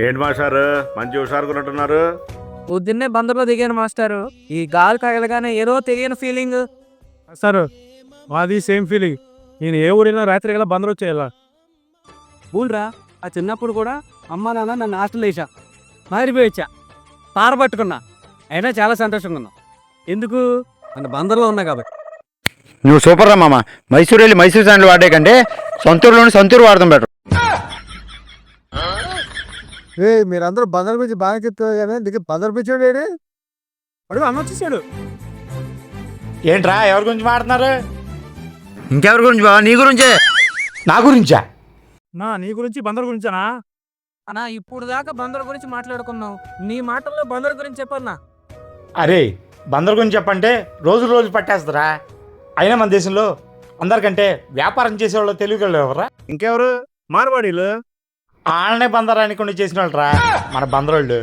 ఏంటి మాస్టారు మంచి హుషారుకున్నట్టున్నారు? పొద్దున్నే బందర్లో దిగాను మాస్టారు. ఈ గాలి తగలగానే ఏదో తెలియని ఫీలింగ్. సార్ మాది సేమ్ ఫీలింగ్. నేను ఏ ఊరైనా రాత్రి గల బందరు వచ్చేయాల. ఊళ్ళరా ఆ చిన్నప్పుడు కూడా అమ్మ నాన్న నన్ను హాస్టల్ వేసా మారిపోయొచ్చా తార పట్టుకున్నా. అయినా చాలా సంతోషంగా ఉన్నా. ఎందుకు? మన బందర్లో ఉన్నా కాబట్టి. నువ్వు సూపర్ రా మామ. మైసూర్ వెళ్ళి మైసూర్ శాండ్లు వాడే కంటే సొంతూరులోని సొంతూరు వాడతాం బెటర్. మీరందరూ బందర్ గురించి బాగా చెప్తారు కానీ దగ్గర బందర్ పిచ్చాడు ఏడి అడుగు అన్న వచ్చేసాడు. ఏంట్రా ఎవరి గురించి మాట్లాడుతున్నారు? ఇంకెవరి గురించి బావా? నీ గురించే. నా గురించా? నీ గురించి బందర్ గురించానా? అన్నా ఇప్పుడు దాకా బందర్ గురించి మాట్లాడుకున్నావు, నీ మాటల్లో బందర్ గురించి చెప్పన్నా. అరే బందర్ గురించి చెప్పంటే రోజు రోజు పట్టేస్తారా. అయినా మన దేశంలో అందరికంటే వ్యాపారం చేసేవాళ్ళు తెలుగు ఎవరా? ఇంకెవరు? మార్వాడీలు. వాళ్ళనే బందర్ అనుకుని చేసిన వాళ్ళరా మన బందరోళ్ళు.